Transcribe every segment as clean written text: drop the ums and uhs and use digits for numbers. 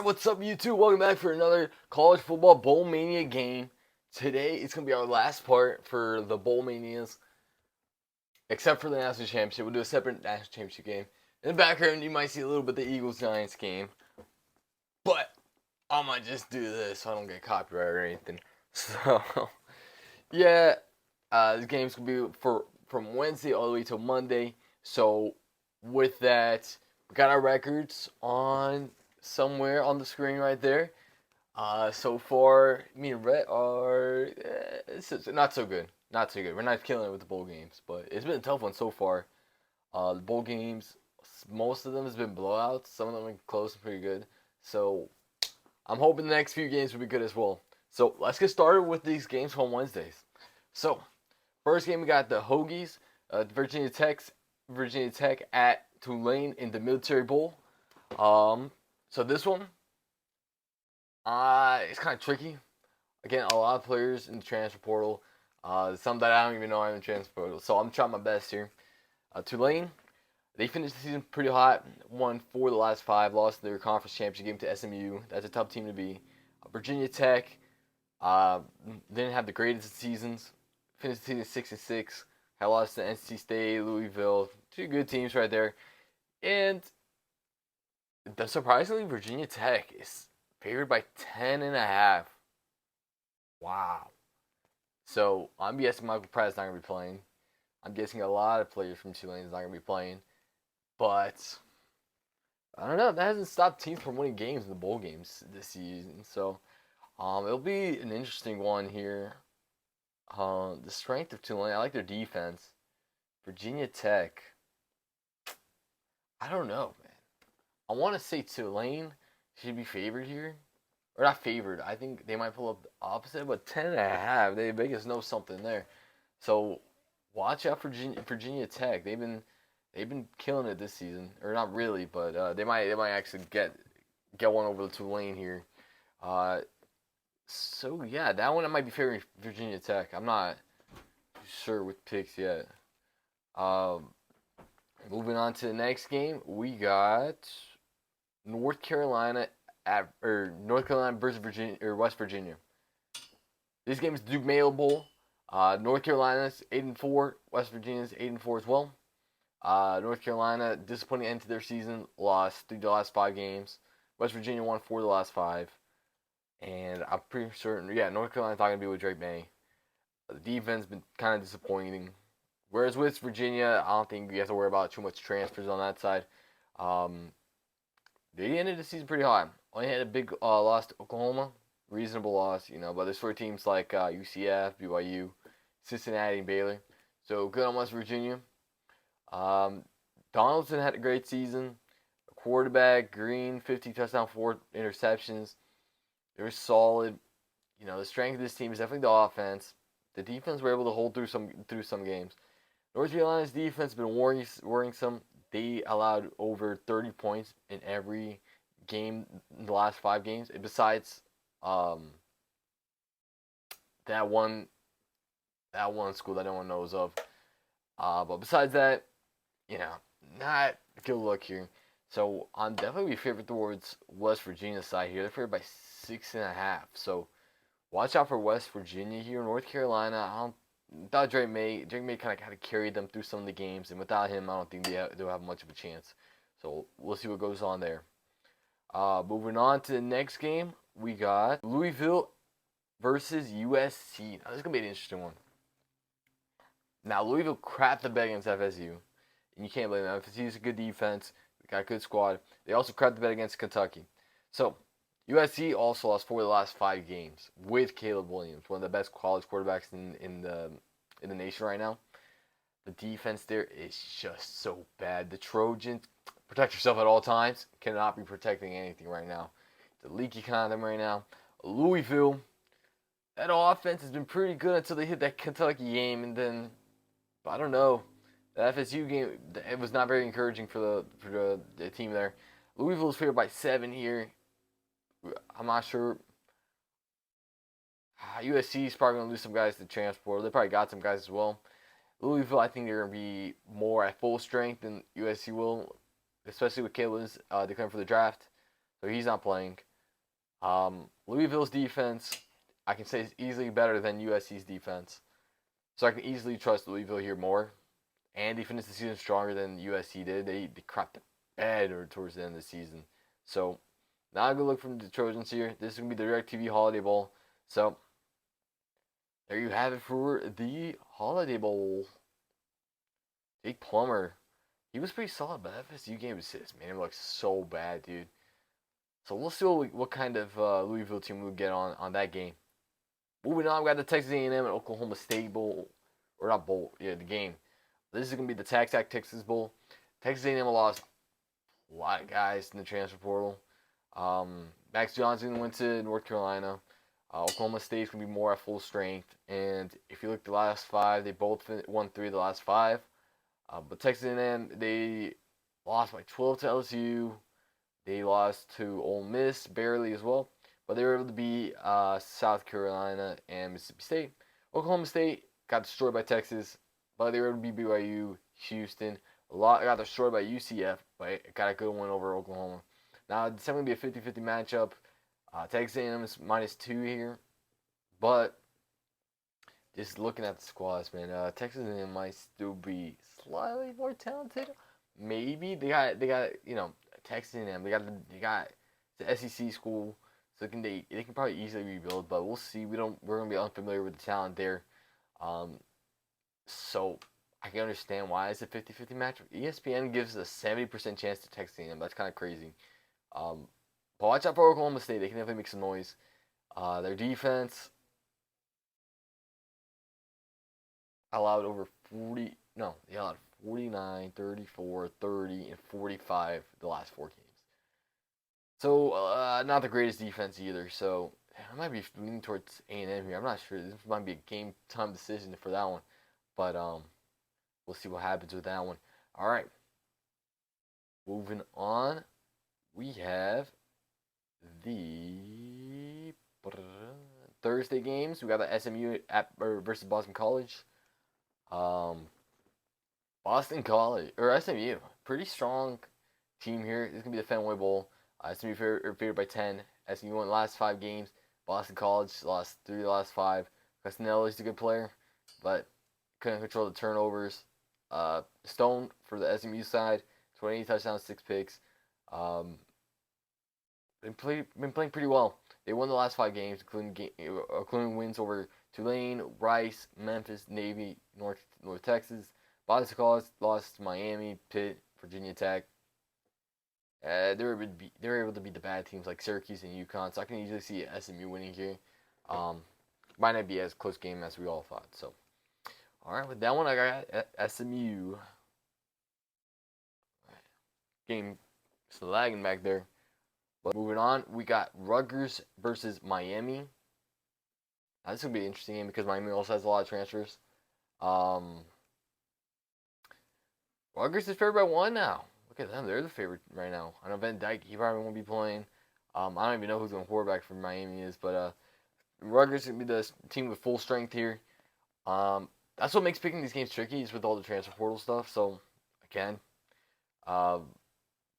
Alright, what's up YouTube? Welcome back for another college football bowl mania game. Today it's going to be our last part for the bowl manias, except for the national championship. We'll do a separate national championship game. In the background you might see a little bit of the Eagles-Giants game, but I might just do this so I don't get copyright or anything. So, yeah, this game's going to be from Wednesday all the way till Monday. So, with that, we got our records on somewhere on the screen right there. So far, me and Rhett are it's not so good. Not so good. We're not killing it with the bowl games, but it's been a tough one so far. The bowl games, most of them has been blowouts. Some of them are close and pretty good. So I'm hoping the next few games will be good as well. So let's get started with these games on Wednesdays. So first game we got the Hokies, Virginia Tech at Tulane in the Military Bowl. So this one, it's kind of tricky. Again, a lot of players in the transfer portal. Some that I don't even know are in the transfer portal. So I'm trying my best here. Tulane, they finished the season pretty hot. Won 4 of the last 5. Lost their conference championship game to SMU. That's a tough team to beat. Virginia Tech didn't have the greatest seasons. Finished the season 6-6. Had lost to NC State, Louisville. 2 good teams right there. And surprisingly, Virginia Tech is favored by 10.5. Wow. So I'm guessing Michael Pratt's not going to be playing. I'm guessing a lot of players from Tulane is not going to be playing. But I don't know. That hasn't stopped teams from winning games in the bowl games this season. So it'll be an interesting one here. The strength of Tulane, I like their defense. Virginia Tech, I don't know, man. I want to say Tulane should be favored here. Or not favored. I think they might pull up the opposite, but 10.5. They Vegas knows something there. So watch out for Virginia Tech. They've been killing it this season. Or not really, but they might actually get one over the Tulane here. So yeah, that one I might be favoring Virginia Tech. I'm not sure with picks yet. Moving on to the next game, we got North Carolina versus Virginia or West Virginia. This game is Duke Mayo Bowl. North Carolina's 8-4. West Virginia's 8-4 as well. North Carolina disappointing end to their season, lost 3 of the last 5 games. West Virginia won 4 of the last 5. And I'm pretty certain, North Carolina's not going to be with Drake May. The defense has been kind of disappointing. Whereas with Virginia, I don't think you have to worry about too much transfers on that side. They ended the season pretty high. Only had a big loss to Oklahoma. Reasonable loss, but there's 4 teams like UCF, BYU, Cincinnati, and Baylor. So good on West Virginia. Donaldson had a great season. Quarterback, Green, 50 touchdowns, 4 interceptions. They're solid. The strength of this team is definitely the offense. The defense were able to hold through some games. North Carolina's defense has been worrisome. They allowed over 30 points in every game in the last 5 games. And besides that one school that no one knows of. But besides that, not good luck here. So I'm definitely favored towards West Virginia's side here. They're favored by 6.5. So watch out for West Virginia here. North Carolina, without Drake May kind of carried them through some of the games, and without him, I don't think they'll have much of a chance. So we'll see what goes on there. Moving on to the next game, we got Louisville versus USC. Now this is gonna be an interesting one. Now Louisville crapped the bed against FSU, and you can't blame them. FSU's a good defense, they got a good squad. They also crapped the bed against Kentucky. So USC also lost 4 of the last 5 games with Caleb Williams, one of the best college quarterbacks in the nation right now. The defense there is just so bad. The Trojans, protect yourself at all times, cannot be protecting anything right now. It's a leaky condom right now. Louisville, that offense has been pretty good until they hit that Kentucky game, and then I don't know. The FSU game, it was not very encouraging for the team there. Louisville's favored by 7 here. I'm not sure. USC is probably going to lose some guys to transport. They probably got some guys as well. Louisville, I think they're going to be more at full strength than USC will, especially with Caleb declaring for the draft. So he's not playing. Louisville's defense, I can say, is easily better than USC's defense. So I can easily trust Louisville here more. And they finished the season stronger than USC did. They crapped the bed towards the end of the season. So, not a good look from the Trojans here. This is going to be the DirecTV Holiday Bowl. So, there you have it for the Holiday Bowl. Jake Plummer, he was pretty solid, but that FSU game assist, man, it looks so bad, dude. So we'll see what kind of Louisville team we'll get on that game. Moving on, we got the Texas A&M and Oklahoma State Bowl, or not bowl, yeah, the game. This is gonna be the TaxAct Texas Bowl. Texas A&M lost a lot of guys in the transfer portal. Max Johnson went to North Carolina. Oklahoma State's gonna be more at full strength, and if you look at the last five, they both won 3 of the last 5. But Texas A&M, they lost by 12 to LSU. They lost to Ole Miss barely as well, but they were able to beat South Carolina and Mississippi State. Oklahoma State got destroyed by Texas, but they were able to beat BYU, Houston. Got destroyed by UCF, but got a good win over Oklahoma. Now it's going to be a 50-50 matchup. Texas A&M is -2 here, but just looking at the squads, man, Texas A&M might still be slightly more talented. Maybe they got Texas A&M. They got the SEC school, so they can probably easily rebuild. But we'll see. We're gonna be unfamiliar with the talent there. So I can understand why it's a 50-50 match. ESPN gives a 70% chance to Texas A&M. That's kind of crazy. But watch out for Oklahoma State. They can definitely make some noise. Their defense allowed over 40. No, they allowed 49, 34, 30, and 45 the last 4 games. So, not the greatest defense either. So, I might be leaning towards A&M here. I'm not sure. This might be a game time decision for that one. But we'll see what happens with that one. All right. Moving on. We have the Thursday games. We got the SMU versus Boston College. Boston College, or SMU, pretty strong team here. This is going to be the Fenway Bowl. SMU favored by 10. SMU won the last 5 games. Boston College lost 3 of the last 5. Castanelli's a good player, but couldn't control the turnovers. Stone for the SMU side, 28 touchdowns, 6 picks. Been playing pretty well. They won the last 5 games, including wins over Tulane, Rice, Memphis, Navy, North Texas. Boston College lost to Miami, Pitt, Virginia Tech. They were able to beat the bad teams like Syracuse and UConn, so I can easily see SMU winning here. Might not be as close game as we all thought. So, all right, with that one, I got SMU. Game lagging back there. But moving on, we got Rutgers versus Miami. Now, this is going to be an interesting game because Miami also has a lot of transfers. Rutgers is favored by 1 now. Look at them. They're the favorite right now. I know Van Dyke, he probably won't be playing. I don't even know who's going quarterback for Miami is, but Rutgers is going to be the team with full strength here. That's what makes picking these games tricky is with all the transfer portal stuff. So, again,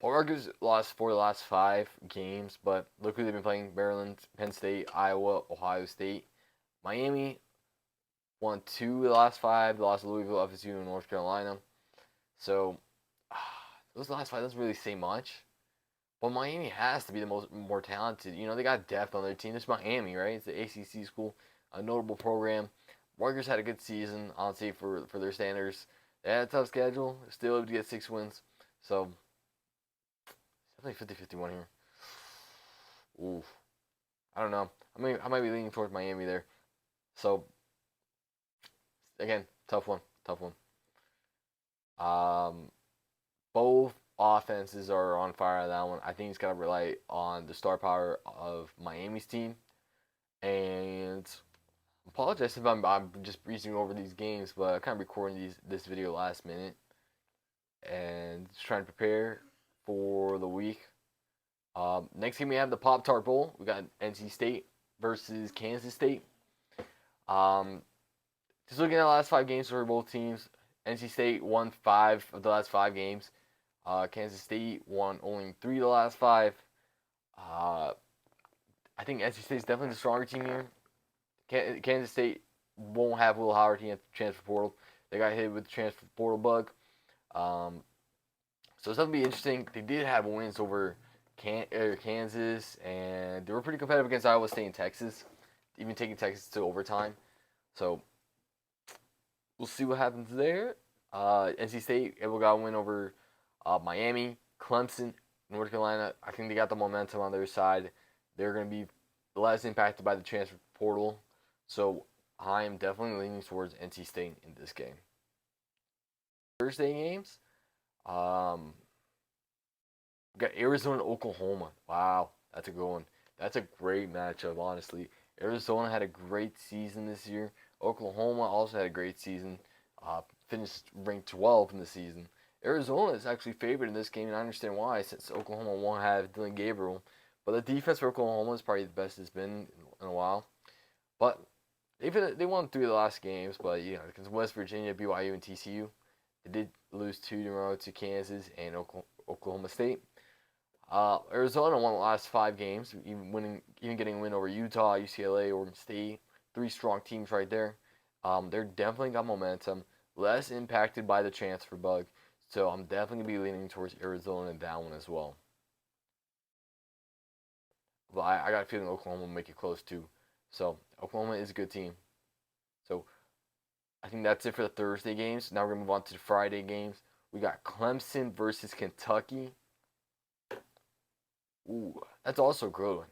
Rutgers lost 4 of the last 5 games, but look who they've been playing. Maryland, Penn State, Iowa, Ohio State. Miami won 2 of the last 5. They lost to Louisville, FSU, and North Carolina. So, those last 5 doesn't really say much. But Miami has to be the more talented. You know, they got depth on their team. It's Miami, right? It's the ACC school, a notable program. Rutgers had a good season, honestly, for their standards. They had a tough schedule. Still able to get 6 wins. So, definitely 50-51 here. Oof. I don't know. I might be leaning towards Miami there. So, again, tough one. Both offenses are on fire on that one. I think it's got to rely on the star power of Miami's team. And I apologize if I'm just breezing over these games, but I'm kind of recording this video last minute and just trying to prepare for the week. Next game we have the Pop-Tart Bowl. We got NC State versus Kansas State. Just looking at the last 5 games for both teams, NC State won 5 of the last 5 games. Kansas State won only 3 of the last 5. I I think NC State's definitely the stronger team here. Kansas State won't have Will Howard. He had the transfer portal. They got hit with the transfer portal bug. So it's going to be interesting. They did have wins over Kansas, and they were pretty competitive against Iowa State and Texas, even taking Texas to overtime. So we'll see what happens there. NC State able got a win over Miami, Clemson, North Carolina. I think they got the momentum on their side. They're going to be less impacted by the transfer portal. So I am definitely leaning towards NC State in this game. Thursday games. We got Arizona, Oklahoma. Wow, that's a good one. That's a great matchup, honestly. Arizona had a great season this year. Oklahoma also had a great season. Finished ranked 12th in the season. Arizona is actually favored in this game, and I understand why, since Oklahoma won't have Dylan Gabriel. But the defense for Oklahoma is probably the best it's been in a while. But they won 3 of the last games, but because West Virginia, BYU, and TCU, they did lose 2 in a row to Kansas and Oklahoma State. Arizona won the last 5 games, even getting a win over Utah, UCLA, Oregon State. 3 strong teams right there. They're definitely got momentum, less impacted by the transfer bug. So I'm definitely going to be leaning towards Arizona in that one as well. But I got a feeling Oklahoma will make it close too. So Oklahoma is a good team. So I think that's it for the Thursday games. Now we're going to move on to the Friday games. We got Clemson versus Kentucky. Ooh, that's also a good one.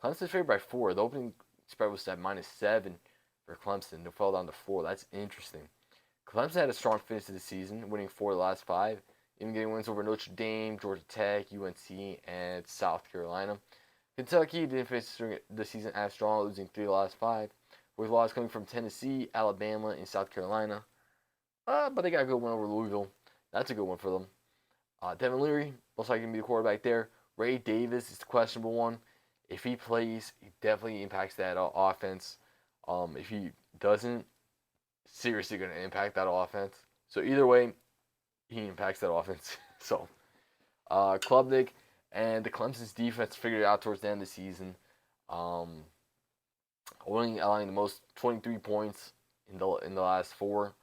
Clemson's favored by 4. The opening spread was at -7 for Clemson. They fell down to 4. That's interesting. Clemson had a strong finish to the season, winning 4 of the last 5, even getting wins over Notre Dame, Georgia Tech, UNC, and South Carolina. Kentucky didn't finish the season as strong, losing 3 of the last 5, with losses coming from Tennessee, Alabama, and South Carolina. But they got a good win over Louisville. That's a good one for them. Devin Leary, most likely going to be the quarterback there. Ray Davis is the questionable one. If he plays, he definitely impacts that offense. If he doesn't, seriously going to impact that offense. So either way, he impacts that offense. So Klubnik and the Clemson's defense figured it out towards the end of the season. Only allowing the most 23 points in the last 4.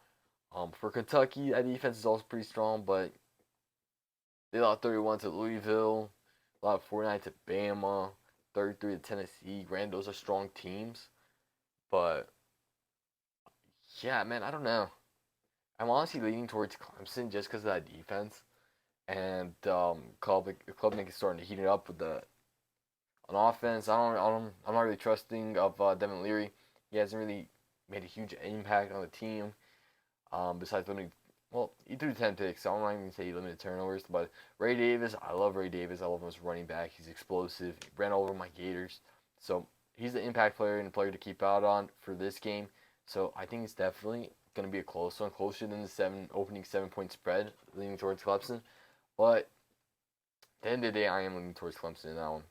For Kentucky, that defense is also pretty strong, but they lost 31 to Louisville, lost 49 to Bama, 33 to Tennessee. Granted, those are strong teams, but yeah, man, I don't know. I'm honestly leaning towards Clemson just because of that defense, and Klubnik is starting to heat it up with on offense. I'm not really trusting of Devin Leary. He hasn't really made a huge impact on the team. Besides he threw 10 picks, so I'm not even say he limited turnovers. But Ray Davis, I love Ray Davis. I love him as a running back. He's explosive. He ran over my Gators. So he's the impact player and a player to keep out on for this game. So I think it's definitely going to be a close one, closer than the opening 7-point spread, leaning towards Clemson. But at the end of the day, I am leaning towards Clemson in that one.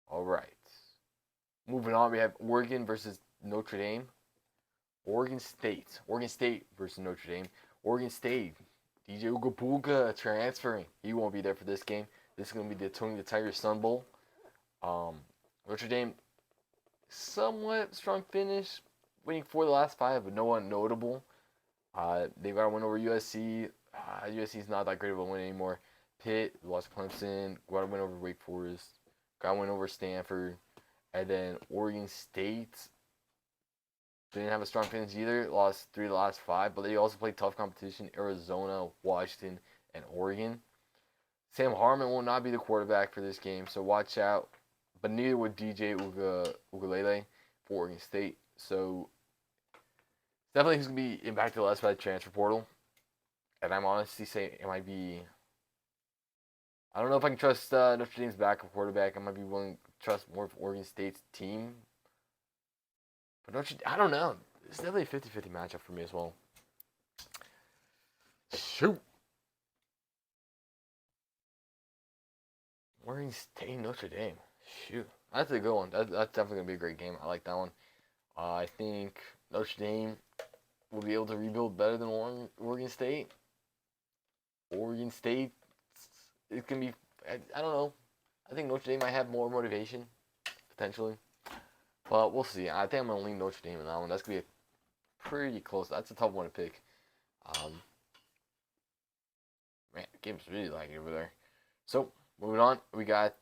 All right. Moving on, we have Oregon versus Notre Dame. Oregon State versus Notre Dame. Oregon State, DJ Ugabuga transferring. He won't be there for this game. This is going to be the Tony the Tiger Sun Bowl. Notre Dame, somewhat strong finish, winning 4 of the last 5, but no one notable. They got a win over USC. USC is not that great of a win anymore. Pitt lost Clemson. Got a win over Wake Forest. Got a win over Stanford. And then Oregon State didn't have a strong finish either. Lost 3 of the last 5, but they also played tough competition. Arizona, Washington, and Oregon. Sam Harmon will not be the quarterback for this game, so watch out. But neither would DJ Ugalele for Oregon State. So definitely he's going to be impacted less by the transfer portal. And I'm honestly saying it might be... I don't know if I can trust Notre Dame's backup quarterback. I might be willing to trust more of Oregon State's team. But I don't know. It's definitely a 50-50 matchup for me as well. Shoot. Oregon State, Notre Dame. Shoot. That's a good one. That's definitely going to be a great game. I like that one. I think Notre Dame will be able to rebuild better than Oregon State. Oregon State, it's going to be, I don't know. I think Notre Dame might have more motivation, potentially. But we'll see. I think I'm going to lean Notre Dame in that one. That's going to be pretty close. That's a tough one to pick. Man, the game's really laggy over there. So, moving on. We got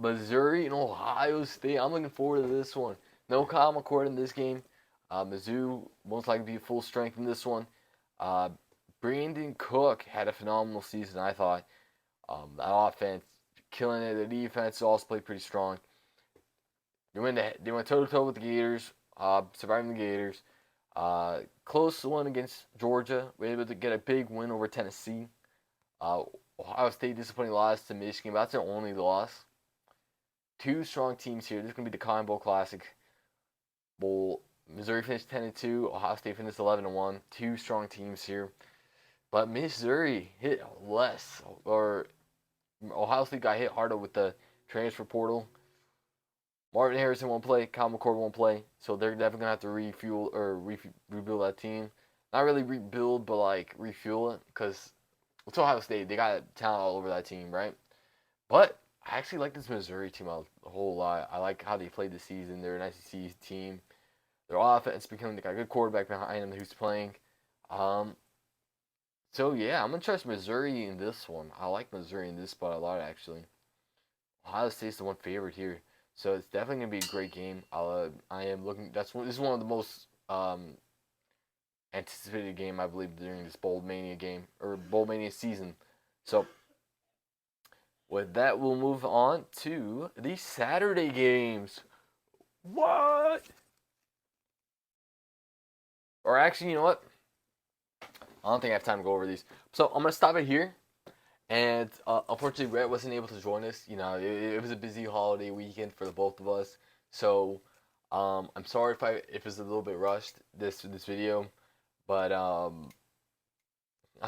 Missouri and Ohio State. I'm looking forward to this one. No Kyle McCord in this game. Mizzou most likely be full strength in this one. Brandon Cook had a phenomenal season, I thought. That offense, killing it. The defense also played pretty strong. They went toe-to-toe with the Gators, surviving the Gators. Close one against Georgia. We were able to get a big win over Tennessee. Ohio State disappointing loss to Michigan, but that's their only loss. Two strong teams here. This is going to be the Cotton Bowl Classic Bowl. Missouri finished 10-2. Ohio State finished 11-1. Two strong teams here. But Missouri hit less, or Ohio State got hit harder with the transfer portal. Marvin Harrison won't play. Kyle McCord won't play. So they're definitely going to have to refuel or rebuild that team. Not really rebuild, but like refuel it. Because it's Ohio State. They got talent all over that team, right? But I actually like this Missouri team a whole lot. I like how they played this season. They're an SEC team. Their offense becoming, they got a good quarterback behind them who's playing. So yeah, I'm going to trust Missouri in this one. I like Missouri in this spot a lot, actually. Ohio State's the one favorite here. So it's definitely gonna be a great game. I am looking. This is one of the most anticipated game I believe during this Bowl Mania game or Bowl Mania season. So with that, we'll move on to the Saturday games. What? Or actually, you know what? I don't think I have time to go over these. So I'm gonna stop it here. And unfortunately, Rhett wasn't able to join us. You know, it was a busy holiday weekend for the both of us. So I'm sorry if it's a little bit rushed this video, but I'm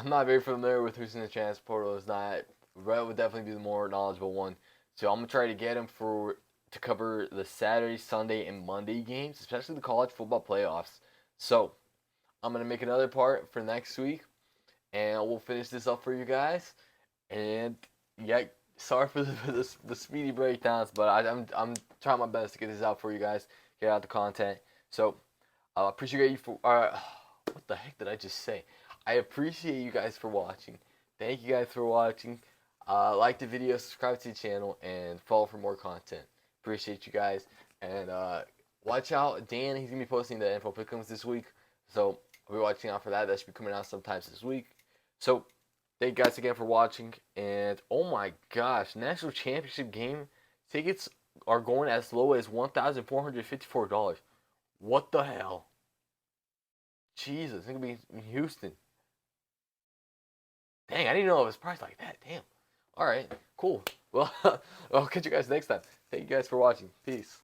not very familiar with who's in the transfer portal. Is not. Rhett would definitely be the more knowledgeable one. So I'm gonna try to get him to cover the Saturday, Sunday, and Monday games, especially the college football playoffs. So I'm gonna make another part for next week, and we'll finish this up for you guys. And yeah, sorry for the speedy breakdowns, but I'm trying my best to get this out for you guys, get out the content. So I appreciate you for what the heck did I just say? I appreciate you guys for watching. Thank you guys for watching. Like the video, subscribe to the channel, and follow for more content. Appreciate you guys, and watch out. Dan, he's gonna be posting the info pick'ems this week, so I'll be watching out for that. That should be coming out sometimes this week. So thank you guys again for watching, and oh my gosh, National Championship game tickets are going as low as $1,454. What the hell? Jesus, it's gonna be in Houston. Dang, I didn't know it was priced like that. Damn. Alright, cool. Well, I'll catch you guys next time. Thank you guys for watching. Peace.